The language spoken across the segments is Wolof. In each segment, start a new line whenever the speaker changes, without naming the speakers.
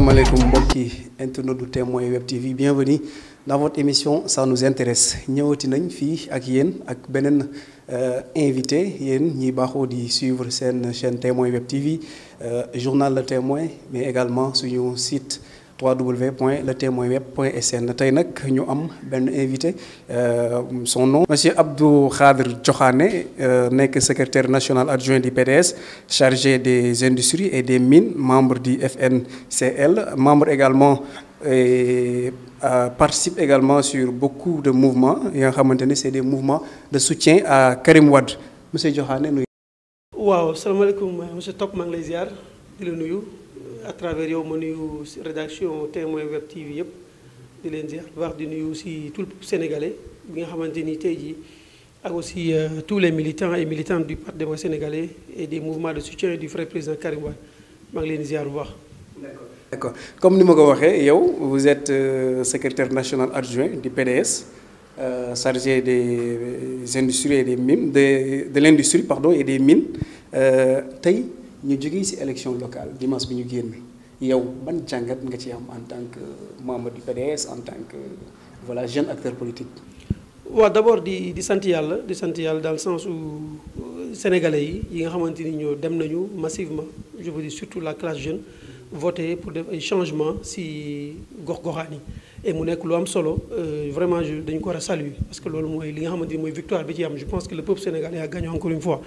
asalaamaaleykum mbokki internet du Témoin Web TV bienvenue dans votre émission ça nous intéresse ñëwati nañ fii ak yéen ak beneen invité yéen ñi baaxoo di suivre seen chaîne Témoin Web TV journal Le Témoin mais également suñu site www.letémoinweb.sn tey nag ñu am benn invité son nom monsieur Abdou Khadre Diokhane nekk secrétaire national adjoint du PDS chargé des industries et des mines membre du FNCL membre également et participe également sur beaucoup de mouvements yi nga xamante ne c'est des mouvements de soutien à Karim Wade monsieur Diokhane nuyu.
waaw salaamaaleykum monsieur Top maa ngi lay ziar di la nuyu. à travers yow ma nuyu rédaction Témoin Web TV yëpp di leen ziar bu baax di nuyu aussi tout le sénégalais bi nga xamante ni tey jii ak aussi tous les militants et militantes du Parti démocratique sénégalais et des mouvements de soutien du frère président Karim Wade maa ngi leen di ziar bu baax.
D'accord comme ni ma ko waxee yow vous êtes secrétaire national adjoint du PDS chargé des industries et des mines de l'industrie pardon et des mines tey. ñu jógee ci élection locale dimanche bi ñu génn yow ban jàngat nga ci am en tant que membre du PDS en tant que voilà jeune acteur politique.
waaw d'abord di sant yàlla dans le sens où sénégalais yi nga xamante ni ñoo dem nañu massivement je veux dire surtout la classe jeune voter pour def ay changements ci gox-goxaan yi et mu nekk lu am solo vraiment dañu ko war a saluer parce que loolu mooy li nga xamante ni mooy victoire bi ci am je pense que le peuple sénégalais a gagné encore une fois.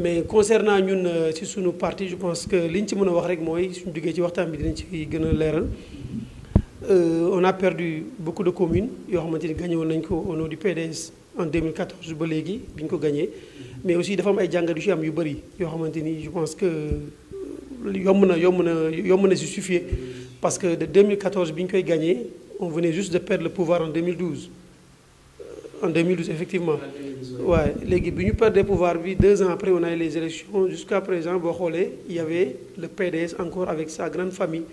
mais concernant ñun ci suñu parti je pense que li ñu ci mën a wax rek mooy suñu duggee ci waxtaan bi dinañ ci gën a leeral on a perdu beaucoup de communes yoo xamante ni gagné woon nañ ko au nom du PDS en 2014 ba léegi bi ñu ko gagné mais aussi dafa am ay jàngat yu ci am yu bëri yoo xamante ni je pense que yomb na justifier parce que de 2014 bi ñu koy gagné on venait juste de perdre le pouvoir en 2012 effectivement. waaye léegi bi ñu perdre pouvoir bi 2 ans après on a eu les élections jusqu'à présent boo xoolee il y avait le PDS encore avec sa grande famille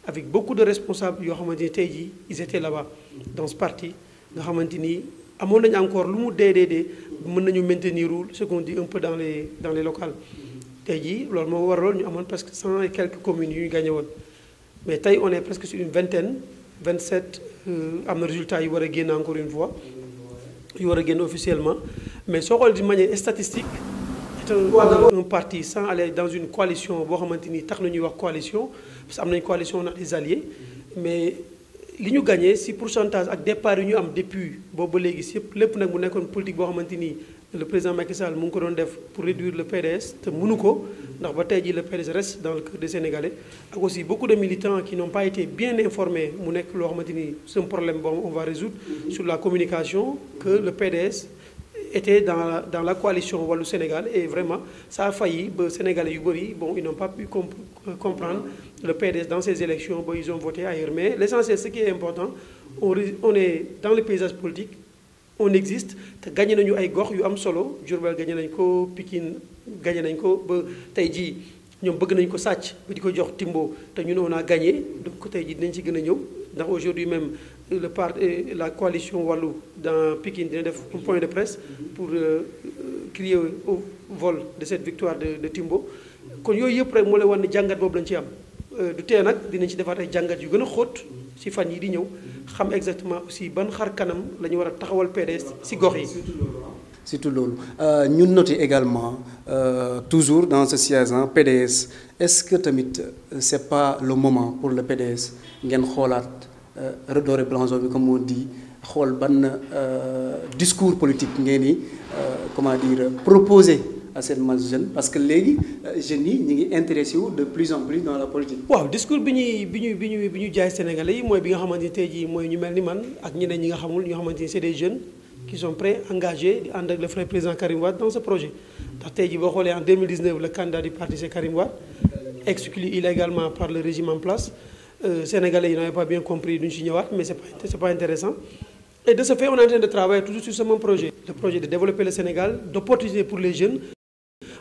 avec beaucoup de responsables yoo xamante ni tey jii ils étaient là-bas dans ce parti nga xamante ni amoon nañu encore lu mu dee mën nañu maintenir ce qu'on dit un peu dans les locales tey jii loolu moo waraloon ñu amoon presque 100 et quelques communes yu ñu gagné woon mais tey on est presque sur une vingtaine 27 am na résultats yi war a génn encore une fois yu war a génn officiellement mais soo xoolee d'une manière statistique c'est un parti sans aller dans une coalition boo xamante ni tax na ñuy wax coalition parce que am nañ coalition on a des alliés mais li ñu gagné si pourcentage ak départ yu ñu am depuis boobu ba léegi si lépp nag mu nekkoon politique boo xamante ni le président Macky Sall mu ngi ko doon def pour réduire le PDS te mënu ko ndax ba tey jii le PDS reste dans le cœur des Sénégalais ak aussi beaucoup de militants qui n'ont pas été bien informés mu nekk loo xamante ni c'est un problème boo on va résoudre sur la communication que le PDS était dans la coalition Wallu Sénégal et vraiment ça a failli ba Sénégalais yu bëri bon ils n'ont pas pu comprendre le PDS dans ces élections ba ils ont voté ailleurs mais l'essentiel ce qui est important on est dans le paysage politique on existe te gagné nañu ay gox yu am solo Diourbel gagné nañ ko Pikine gagné nañ ko ba tey jii ñoom bëgg nañ ko sàcc ba di ko jox Timbo te ñun on a gagné donc tey jii dinañ ci gën a ñëw ndax aujourd'hui même la coalition Wallu dans Pikine dina def un point de presse pour crier au vol de cette victoire de Timbo kon yooyu yëpp rek moo lay wan ne jàngat boobu lañ ci am du tee nag dinañ ci defaat ay jàngat yu gën a xóot ci fan yi di ñëw xam exactement aussi ban xar kanam la ñu war a taxawal PDS ci gox yi.
surtout loolu ñun noté également toujours dans ce siège PDS est-ce que tamit c'est pas le moment pour le PDS ngeen xoolaat redorer blanc bi comme on dit xool ban discours politique ngeen di comment dire proposer à cette masse jeune parce que léegi jeunes yi ñu ngi intéressé wu de plus en plus dans la politique.
waaw discours bi ñuy jaay Sénégalais yi mooy bi nga xamante ni tey jii mooy ñu mel ni man ak ñeneen ñi nga xamul ñoo xamante ni c'est des jeunes qui sont prêts engagés di ànd ak le frère président Karim Wade dans ce projet ndax tey jii boo xoolee en 2019 le candidat du parti c'est Karim Wade exclu illégalement par le régime en place Sénégalais yi n'avaient pas bien compris duñu ci ñëwaat mais c'est pas intéressant et de ce fait on est en train de travailler toujours sur ce même projet le projet de développer le Sénégal d'opportunités pour les jeunes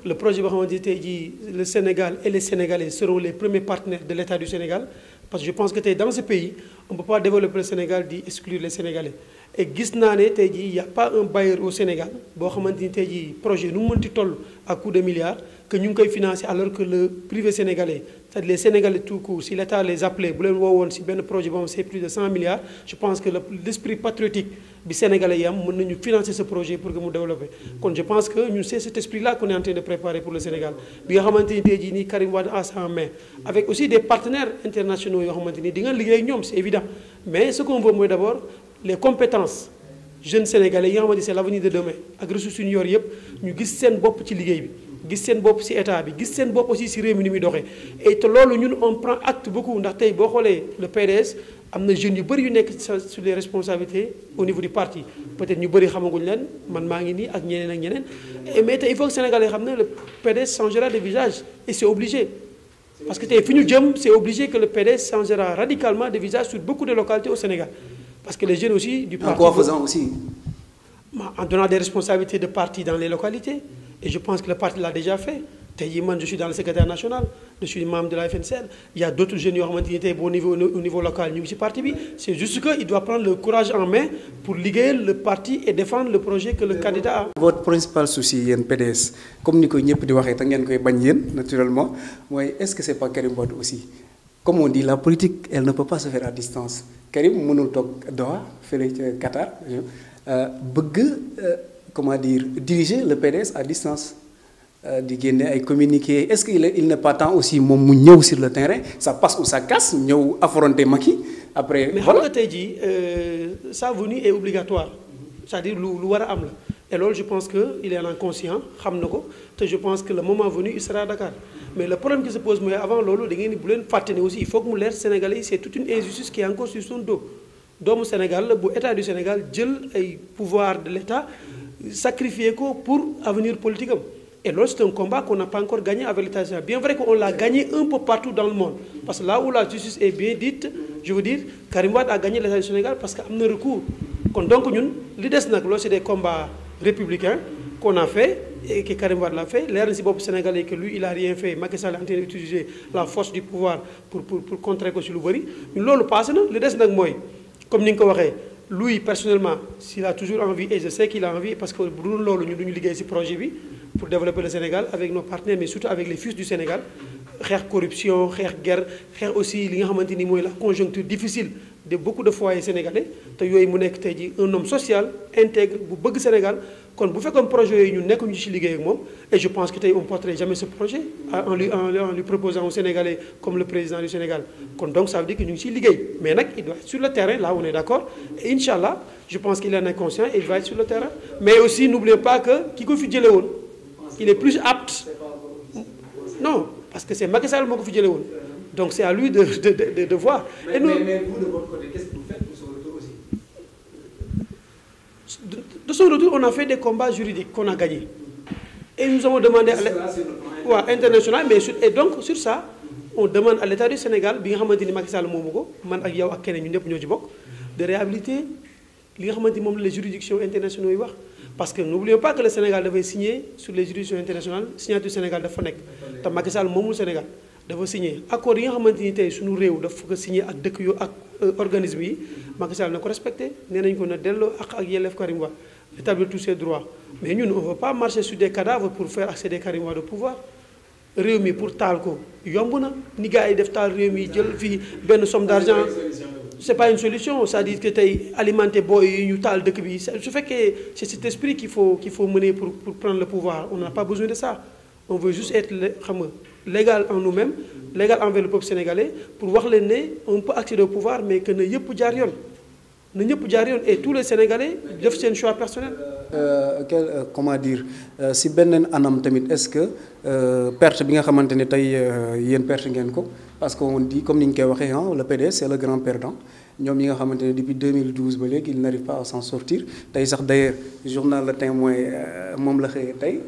le projet boo xamante ni tey jii le Sénégal et les Sénégalais seront les premiers partenaires de l'État du Sénégal parce que je pense que tey dans ce pays on ne peut pas développer le Sénégal di exclure les Sénégalais et gis naa ne tey jii y a pas un bailleur au Sénégal boo xamante ni tey jii projet nu mu mënti toll à coup de milliards que ñu ngi koy financer alors que le privé sénégalais c'est-à-dire les Sénégalais tout court, si l'État les appelait, bu leen woowoon si benn projet boobu c'est plus de 100 milliards, je pense que l'esprit patriotique bi Sénégalais yi am mën nañu financer ce projet pour que mu développer. kon je pense que ñun c'est cet esprit-là qu'on est en train de préparer pour le Sénégal bi nga xamante ni tey jii nii Karim Wade a ça en main avec aussi des partenaires internationaux yoo xamante ni di nga liggéey ak ñoom c'est évident mais ce qu'on veut mooy d'abord les compétences jeunes Sénégalais yi nga xamante ni c'est l'avenir de demain ak ressources yu ñu yor yëpp ñu gis seen bopp ci liggéey bi. gis seen bopp ci état bi gis seen bopp aussi ci réew mi ni muy doxee et te loolu ñun on prend acte beaucoup ndax tey boo xoolee le PDS am na jeunes yu bëri yu nekk sur les responsabilités au niveau du parti peut-être ñu bëri xamaguñ leen man maa ngi nii ak ñeneen ak ñeneen mais tey il faut que Sénégalais xam ne le PDS changera de visage et c'est obligé parce que tey fi ñu jëm c'est obligé que le PDS changera radicalement de visage sur beaucoup de localités au Sénégal parce que les jeunes aussi du parti
en quoi faisant aussi
en donnant des responsabilités de parti dans les localités. Et je pense que le parti l'a déjà fait. Je suis dans le secrétaire national, je suis membre de la FNCL. Il y a d'autres jeunes qui ont au niveau local, nous parti. C'est juste qu'il doit prendre le courage en main pour liguer le parti et défendre le projet que le candidat a.
Votre principal souci, il y a un PDS, comme nous l'avons naturellement, est-ce que ce n'est pas Karim Wade aussi? Comme on dit, la politique, elle ne peut pas se faire à distance. Karim, mënul toog Doha, fële ca Qatar, comment dire, diriger le PDS à distance, di génne ay communiqué. Est-ce qu'il n'est pas temps aussi moom mu ñëw sur le terrain, ça passe ou ça casse, ñëw affronter Macky après.
Mais xam nga tey jii sa venue est obligatoire, c'est-à-dire lu war a am la. Et loolu je pense que il est en conscient xam na ko te je pense que le moment venu il sera à Dakar. Mais le problème qui se pose mooy avant loolu da ngeen ni bu leen fàtte ne aussi il faut que mu leer Sénégalais yi c'est toute une injustice qui est encore sur son dos. doomu Sénégal la bu état du Sénégal jël ay pouvoir de l'état sacrifier ko pour avenir politique am. Et là, c'est un combat qu'on n'a pas encore gagné avec l'État du Sénégal. Bien vrai qu'on l'a gagné un peu partout dans le monde. Parce que là où la justice est bien dite, je veux dire, Karim Wade a gagné l'État du Sénégal parce qu'il y a un recours. Donc, nous, l'idée, c'est des combats républicains qu'on a fait et que Karim Wade l'a fait. L'air du Sénégalais que lui, il n'a rien fait. Macky Sall est en train d'utiliser la force du pouvoir pour contrer ce Loubari. Mais là, le passé, l'idée, c'est moi, comme nous l'avons dit, lui, personnellement, s'il a toujours envie, et je sais qu'il a envie, parce que nous avons liggéey ce projet pour développer le Sénégal avec nos partenaires, mais surtout avec les fils du Sénégal, la corruption, la guerre, aussi la conjoncture difficile de beaucoup de foyers sénégalais. Un homme social, intègre, qui veut le Sénégal. Quand vous faites un projet, nous sommes liggéey et je pense qu'on ne porterait jamais ce projet en lui proposant au Sénégalais comme le président du Sénégal. Donc ça veut dire que nous sommes liggéey. Mais il doit être sur le terrain, là on est d'accord. Et Inch'Allah, je pense qu'il en est conscient et il va être sur le terrain. Mais aussi, n'oubliez pas que Kiko Fidjeleon, il est plus apte. Non, parce que c'est Macky Sall qui Fidjeleon. Donc c'est à lui de voir.
Mais vous, de votre côté, qu'est-ce que vous faites pour son retour aussi?
De son retour, on a fait des combats juridiques qu'on a gagnés. Et nous avons demandé à l'international, et donc sur ça, on demande à l'État du Sénégal, de réhabiliter les juridictions internationales. Parce que n'oublions pas que le Sénégal devait signer sur les juridictions internationales, signature du Sénégal de Fonek. Donc Macky Sall moomul Sénégal dafa signer accord yi nga xamante ni tey suñu réew dafa ko signer ak dëkk yu ak organisme yi Macky Sall na ko respecté nee nañu ko na delloo ak yelleef Karim Wade établir tous ses droits mais ñun on ne veut pas marcher sur des cadavres pour faire accéder Karim Wade au pouvoir réew mi pour taal ko yomb na ni gars yi def taal réew mi jël fii benn somme d'argent c'est pas une solution c'est-à-dire que tey alimenter booy yi ñu taal dëkk bi su fekkee c'est cet esprit qu'il faut mener pour prendre le pouvoir on n'a pas besoin de ça on veut juste être légal en nous-mêmes légal envers le peuple sénégalais pour voir leen ne on peut accéder au pouvoir mais que na ñëpp jaar yoon et tous les Sénégalais def seen choix personnel.
Comment dire si beneen anam tamit est-ce que perte bi nga xamante ne tey yéen perte ngeen ko parce que on dit comme ni ñu koy waxee le PDS c'est le grand perdant ñoom ñi nga xamante ne depuis 2012 ba léegi il n'arrive pas à s'en sortir tey sax d'ailleurs journal Le Témoin moom la xëyee tey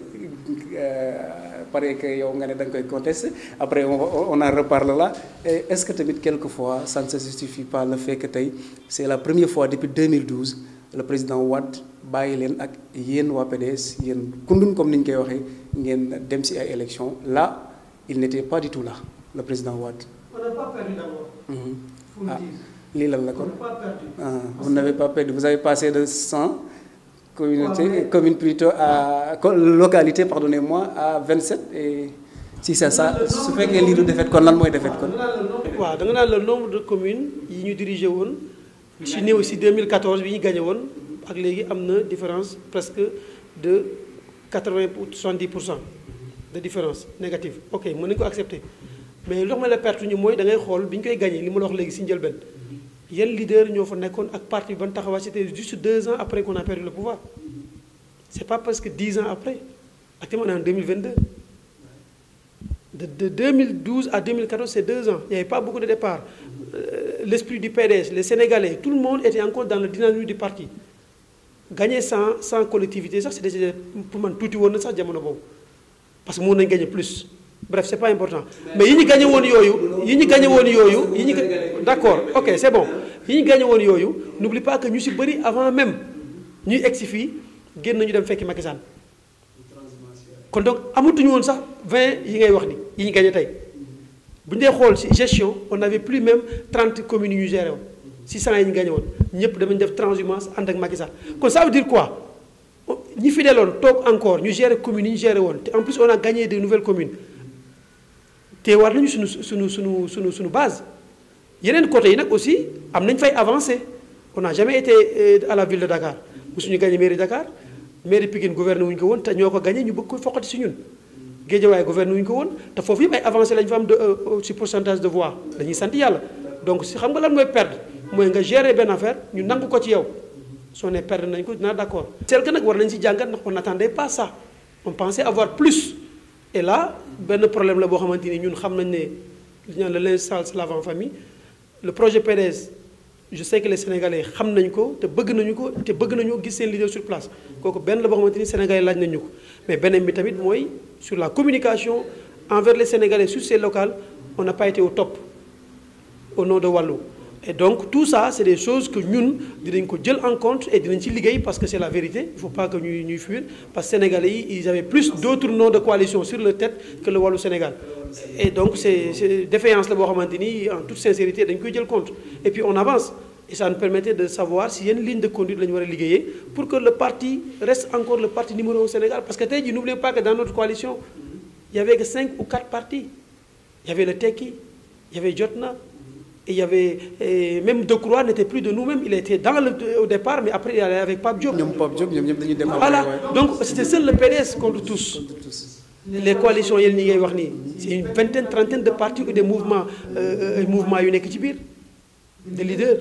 paraît que yow nga ne da nga koy contester après on en reparle là et est-ce que tamit quelquefois ça ne se justifie pas le fait que tey c'est la première fois depuis 2012 le président Wade bàyyi leen ak yéen waa PDS yéen kundun comme ni ñu koy waxee ngeen dem ci ay élections là il n'était pas du tout là le président Wade.
On n'a pas perdu d'abord. Faut le dire.
lii lan la kon.
On n'a pas perdu.
Vous n'avez pas perdu vous avez passé de 100 communes plutôt à localité pardonnez-moi à 27 et si c'est ça su fekkee lii du défaite kon lan mooy défaite kon.
waaw da nga naan le nombre de communes yi ñu dirigé woon ci néew si 2014 bi ñu gagné woon ak léegi am na différence presque de 80 pour 70% de différence négative ok mën nañu ko accepter mais loo xam ne la perte ñu mooy da ngay xool bi ñu koy gagné li ma la wax léegi si njëlbeen yan leader ñoo fa nekkoon ak parti ban taxawaay c'était juste 2 ans après qu'on a perdu le pouvoir c'est pas presque 10 ans après actuellement on est en 2022. De 2012 à 2014, c'est 2 ans. Il n'y avait pas beaucoup de départs. L'esprit du PDS, les Sénégalais, tout le monde était encore dans le dynamisme du parti. Gagner sans collectivité, ça c'était pour moi tout le monde ça jamono bobu. Parce que monde a gagné plus. Bref, c'est pas important. Mais yi ñi gagné won yoyu, d'accord. OK, c'est bon. Yi ñi gagné won yoyu, n'oublie pas que ñu ci bari avant même ñuy exi fi genn nañu dem fekki Macky Sall. Kon donc amatuñu woon sax 20 yi ngay wax ni yi ñu gagné tey bu ñu dee xool ci gestion on n'avait plus même 30 communes yu ñu géré woon 600 yi ñu gagné woon ñëpp damañ def transhumance ànd ak Macky Sall kon ça veut dire quoi ñi fi deloon toog encore ñu géré communes yi ñu géré woon te en plus on a gagné de nouvelles communes te war nañu suñu base yeneen côté yi nag aussi am nañ fay avancé on n'a jamais été à la ville de Dakar mosuñu gagné mairie Dakar. Mairie Pikine gouverné wuñu ko woon te ñoo ko gagné ñu bëgg ko foqati si ñun Guédiawaye gouverné wuñu ko woon te foofu yëpp ay avancé lañu fa am de ci pourcentage de voix dañuy sant yàlla donc si xam nga lan mooy perdre mooy nga gérer benn affaire ñu nangu ko ci yow soo nee perdre nañ ko dinaa d'accord. c'est que nag war nañ si jàngat ndax on n'attendait pas ça on pensait avoir plus et là benn problème la boo xamante ni ñun xam nañ ne li ñu naan le linge sale se lave en famille le projet PDS. Je sais que les Sénégalais xam nañ ko te bëgg nañu ko te bëgg nañu gis seen leader sur place kooku benn la boo xamante ni Sénégalais laaj nañu ko mais beneen bi tamit mooy sur la communication envers les Sénégalais sur ces locales on n'a pas été au top au nom de Wallu et donc tout ça c'est des choses que ñun dinañ ko jël en compte et dinañ ci liggéey parce que c'est la vérité il faut pas que ñuy fuir parce que Sénégalais yi ils avaient plus d'autres noms de coalition sur leur tête que le Wallu Sénégal et donc c'est défaillance la boo xamante ni en toute sincérité dañ koy jël compte et puis on avance et ça nous permettait de savoir si yenn ligne de conduite la ñu war a liggéeyee pour que le parti reste encore le parti numéro 1 au Sénégal parce que tey jii n'oubliez pas que dans notre coalition il y avait que 5 ou 4 partis il y avait le Tekki il y avait Jotna et il y avait même Decroix n'était plus de nous-mêmes il était au départ mais après il allait avec Pape Diop.
ñoom Pape Diop ñoom ñëpp dañuy dem.
Voilà donc c'était seul le PDS contre tous. Les coalitions yéen ñi ngay wax nii c'est une vingtaine trentaine de partis ou des mouvements yu nekk ci biir de leaders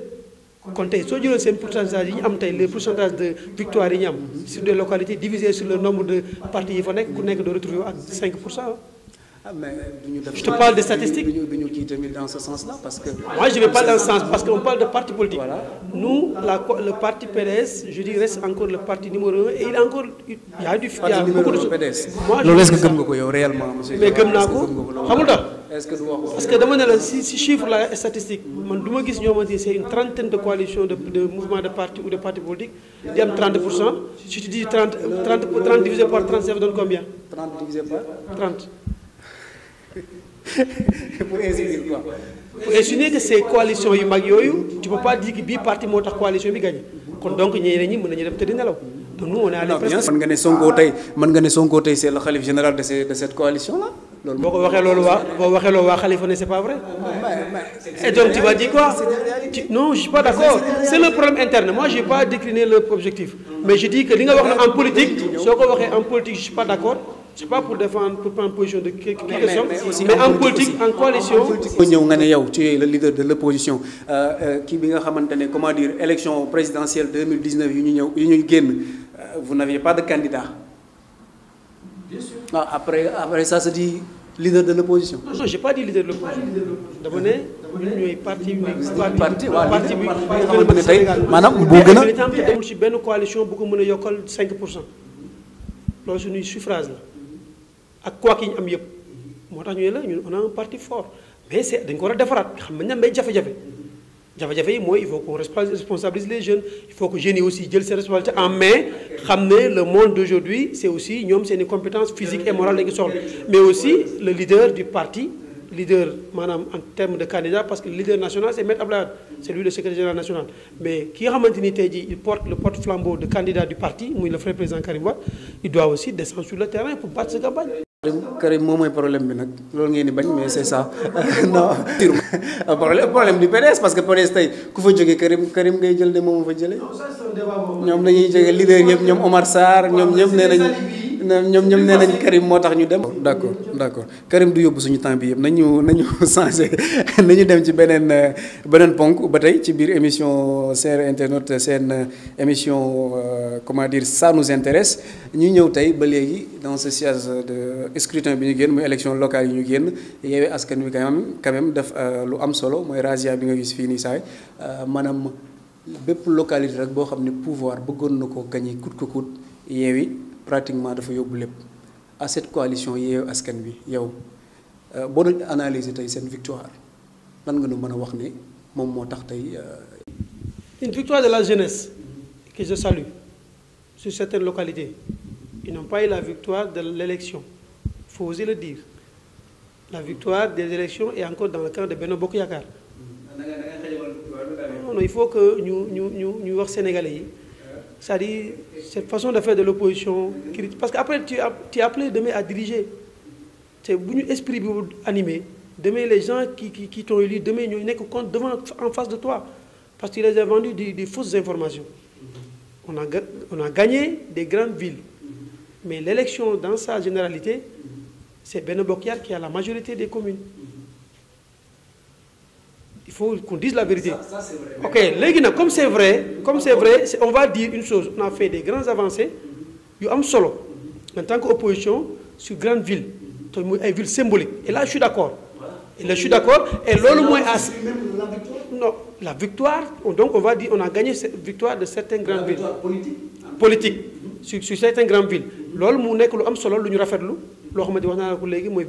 kon tey soo jëlee seen pourcentage yi ñu am tey les pourcentages de victoire yi ñu am sur des localités divisées sur le nombre de partis yi fa nekk ku nekk doo retrouver ak 5%.
Ah mais je
te parle de statistiques.
duñu kii tamit dans ce sens-là parce que.
Moi je vais pas dans ce sens parce qu'on parle de parti politique.
Voilà.
Nous le parti PDS je dis reste encore le parti numéro 1 et il y a beaucoup de
PDS.
Moi
loolu est-ce que gëm nga ko yow réellement monsieur.
mais gëm naa ko xamul tax.
est-ce que du wax
parce que dama ne la si chiffre la statistique man du ma gis ñoo xamante ni c'est une trentaine de coalitions de mouvements de partis ou de partis politiques di am 30% si tu dis 30 divisé par 30 ça donne combien.
30 divisé par
30.
pour insinuer quoi.
Pour insinuer que ces coalitions yu mag yooyu tu peux pas dire que bii parti moo tax coalition bi gagné kon donc ñeneen ñi mën nañu dem tëdd nelaw donc nous on est allé presque.
mën nga ne Sonko tey c'est le khalife général de cette coalition là. loolu
boo ko waxee loolu waa Khalifa ne c'est pas vrai. et donc tu vas dire quoi. Non je suis pas d'accord c'est le problème interne moi j'ai pas décliné l'objectif mais je dis que li nga wax na en politique soo ko waxee en politique je suis pas d'accord. C'est pas pour défendre pour prendre position de qui que soit mais en politique en coalition.
ñëw nga ne yow tu es le leader de l'opposition kii bi nga xamante ne comment dire élection présidentielle 2019 yu ñu génn vous n'aviez pas de candidat.
Bien sûr.
Ah, après ça se dit leader de l'opposition.
Non j'ai pas dit leader de l'opposition dama ne ñun ñooy parti bi
tey maanaam boo gën a
te demul ci benn coalition bu ko mën a yokkal 5% loolu suñuy suffrage la. ak quoi ki ñu am yëpp moo tax ñu ne la ñun on a un parti fort mais c'est dañ ko war a defaraat xam nañ ne may jafe-jafe yi mooy il faut qu'on responsabilise les jeunes il faut que jeunes yi aussi jël seen responsabilité en main xam ne le monde d'aujourd'hui c'est aussi ñoom seen i compétences physiques et morales lañu soxla mais aussi le leader du parti leader maanaam en termes de candidat parce que le leader national c'est Maître Abdoulaye Wade c'est lui le secrétaire général national mais ki nga xamante ni tey jii il porte le porte-flambeau de candidat du parti muy le frère président Karim Wade il doit aussi descendre sur le terrain pour battre sa campagne.
Karim moom mooy problème bi nag loolu ngeen di bañ mais c'est ça non problème du PDS parce que PDS tey ku fa jógee Karim ngay jël de moom fa jëlee ñoom dañuy jógee leader yëpp ñoom Omar Sarr ñoom ñëpp nee nañ Karim moo tax ñu dem. d'accord Karim du yóbbu suñu temps bi yëpp nañu changé nañu dem ci beneen ponk ba tey ci biir émission chers internautes seen émission comment dire ça nous intéresse ñu ñëw tey ba léegi dans ce siège de scrutin bi ñu génn muy élection locale yi ñu génn Yewwi Askan Wi quand même def lu am solo mooy razzia bi nga gis fii nii saay maanaam bépp localité rek boo xam ne pouvoir bëggoon na ko gagner coûte que coûte Yewwi pratiquement dafa yóbbu lépp à cette coalition Yewwi Askan Wi yow boo doon analyser tey seen victoire lan nga nu mën a wax ne moom moo tax tey.
Une victoire de la jeunesse que je salue sur certaines localités. Ils n'ont pas eu la victoire de l'élection. Il faut oser le dire. La victoire des élections est encore dans le camp de Benno Bokk Yaakaar. Non, il faut que ñu wax sénégalais yi c'est-à-dire cette façon de faire de l'opposition parce que après tu es appelé demain à diriger te bu ñu esprit bi animé demain les gens qui t'ont élu demain ñooy nekk devant en face de toi parce que tu les as vendu des fausses informations. On a gagné des grandes villes mais l'élection dans sa généralité c'est Benno Bokk Yaakaar qui a la majorité des communes. Il faut qu'on dise la vérité. Ça c'est vrai. Ok, léegi nag comme c'est vrai, on va dire une chose. On a fait des grandes avancées yu am solo en tant qu'opposition sur grandes villes te muy ay villes symboliques et là je suis d'accord. Et là je suis d'accord et loolu mooy as. Non, la victoire donc on va dire on a gagné cette victoire de certaines grandes villes. Politique sur certaines grandes villes. Loolu mu nekk lu am solo lu ñu rafetlu. loo xamante wax naa la ko léegi mooy.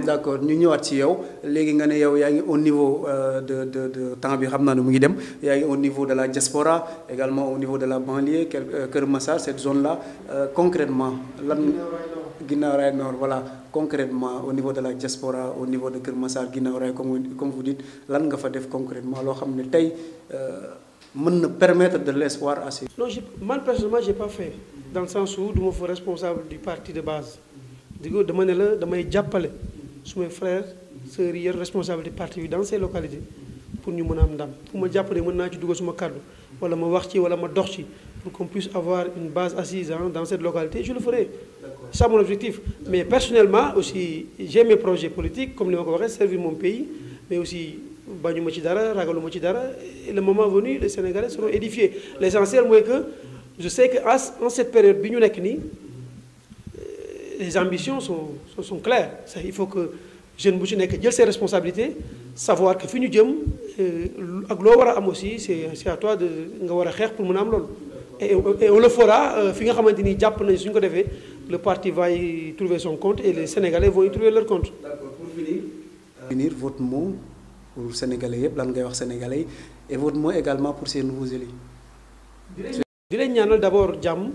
d'accord ñu ñëwaat ci yow léegi nga ne yow yaa ngi au niveau de temps bi xam naa ne mu ngi dem yaa ngi au niveau de la diaspora également au niveau de la banlieue Kër Massar cette zone là concrètement lan. Guinaw Rail Nord voilà concrètement au niveau de la diaspora au niveau de Kër Massar Guinaw Rail comme vous dites lan nga fa def concrètement loo xam ne tey mën na permettre de l'espoir à ces.
Non man personnellement j'ai pas fait. Dans le sens où du ma fa responsable du parti de base di ko dama ne la damay jàppale su mes frères sœurs yi yor responsable du parti bi dans ces localités pour ñu mën a am ndam fu ma jàpp ne mën naa ci dugal suma kàddu wala ma wax ci wala ma dox ci pour qu'on puisse avoir une base assise dans cette localité je le ferai. C'est ça mon objectif mais personnellement aussi j'ai mes projets politiques comme ni ma ko waxee servir mon pays mais aussi bañu ma ci dara ragalu ma ci dara et le moment venu les Sénégalais seront édifiés l'essentiel mooy que je sais que en cette période bi ñu nekk nii les ambitions sont claires il faut que jeune bu ci nekk jël ses responsabilités savoir que fi ñu jëm ak loo war a am aussi c'est à toi de nga war a xeex pour mën a am loolu et on le fera fi nga xamante ni jàpp nañ suñu ko defee le parti va y trouver son compte et les Sénégalais vont y trouver leur compte.
D'accord, pour finir votre mot pour Sénégalais yëpp lan ngay wax Sénégalais yi et votre mot également pour ces nouveaux élus.
di leen ñaanal d'abord jàmm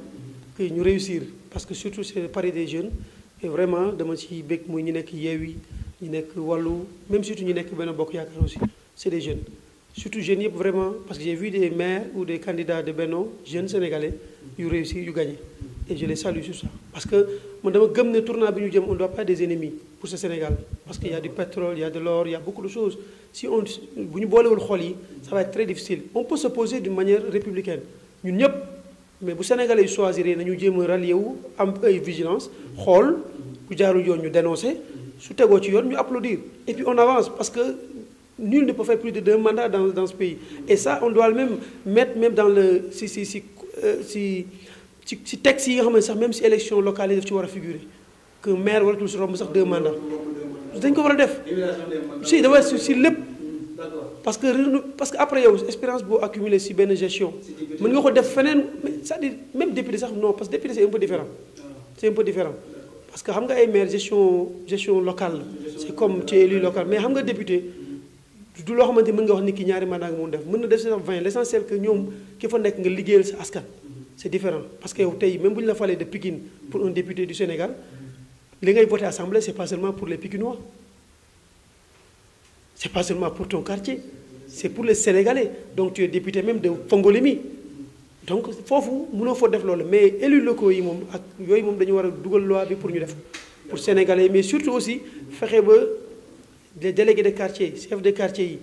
que ñu réussir parce que surtout c'est le pari des jeunes et vraiment dama ci bëgg muy ñu nekk Yewwi ñu nekk Wallu même surtout ñu nekk Benno Bokk Yaakaar aussi c'est des jeunes surtout jeunes yëpp vraiment parce que j'ai vu des maires ou des candidats de Benno jeunes sénégalais yu réussir yu gagné et je les salue sur ça parce que man dama gëm ne tournant bi ñu jëm on doit pas des ennemis pour ce Sénégal parce que y a du pétrole y a de l'or y a beaucoup de choses si on bu ñu boolewul xol yi ça va être très difficile on peut se poser d'une manière républicaine ñun ñëpp mais bu Sénégalais yi choisir nañu jéem a rallier wu am ay vigilance xool bu jaarul yoon ñu dénoncer su tegoo ci yoon ñu applaudir et puis on avance parce que nul ne peut faire plus de 2 mandats dans ce pays et ça on doit même mettre même dans le ci texte yi nga xam ne sax même si élection locale yi daf ci war a figurer que maire waratul si romb sax 2 mandats dañ ko war a def si dafa si lépp parce que après yow expérience boo accumulé si benn gestion mën nga ko def feneen c'est-à-dire même député sax non parce que député c'est un peu différent parce que xam nga ay maire gestion locale la c'est comme tu es élu local mais xam nga député du loo xamante mën nga wax nit ki ñaari mandat nga mun def mën na def si sax 20 l'essentiel que ñoom ki fa nekk nga liggéeyal sa askan c'est différent parce que yow tey même bu ñu la falee de Pikine pour un député du Sénégal li ngay voter assemblée c'est pas seulement pour les Pikinois c'est pas seulement pour ton quartier c'est pour les Sénégalais donc tu es député même de Fongolemi donc foofu mënoo fa def loolu mais élus locaux yi moom ak yooyu moom dañu war a dugal loi bi pour ñu def pour sénégalais mais surtout aussi fexe ba les délégués de quartier chefs de quartier yi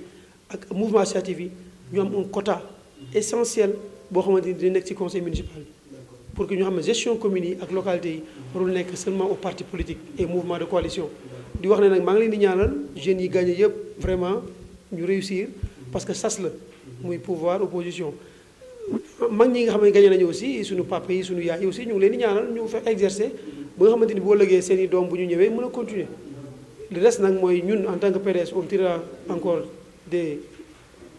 ak mouvement associatif yi ñu am un quota essentiel boo xamante ni dina nekk ci conseil municipal bi pour que ñu xam ne gestion commune yi ak localité yi warul nekk seulement aux partis politiques et mouvement de coalition di wax ne nag maa ngi leen di ñaanal jeunes yi gagné yëpp vraiment ñu réussir parce que sas la muy pouvoir opposition mag ñi nga xam ne gagné nañu aussi suñu papa yi suñu yaay yi aussi ñu ngi leen di ñaanal ñu fex exercer ba nga xamante ni boo lëgee seen i doom bu ñu ñëwee mën a continuer le reste nag mooy ñun en tant que PDS on tirera encore des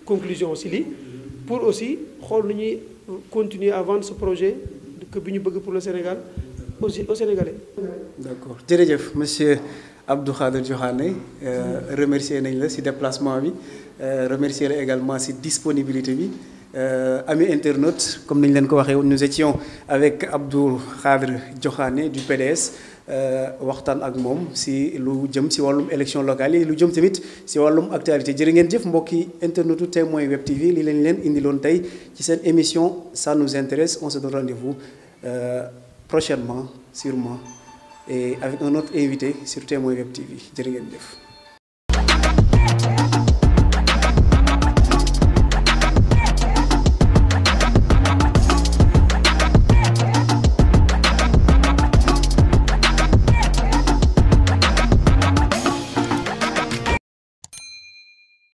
conclusions si lii pour aussi xool nu ñuy continuer à vendre ce projet que bi ñu bëgg pour le Sénégal aussi au Sénégalais.
d'accord jërëjëf monsieur Abdou Khader Diokhane remercier nañ la si déplacement bi remercier la également si disponibilité bi. Amis internautes, comme nous l'avons dit, nous étions avec Abdou Khader Diokhane du PDS waxtaan ak moom si lu jëm si wàllum élection locale yi lu jëm tamit si wàllum actualité jërë ngeen jëf mbokki internetu Témoin Web TV li leen indiloon tey ci seen émission ça nous intéresse on se donne rendez-vous prochainement sûrement et avec un autre invité sur Témoin Web TV jërë ngeen jëf.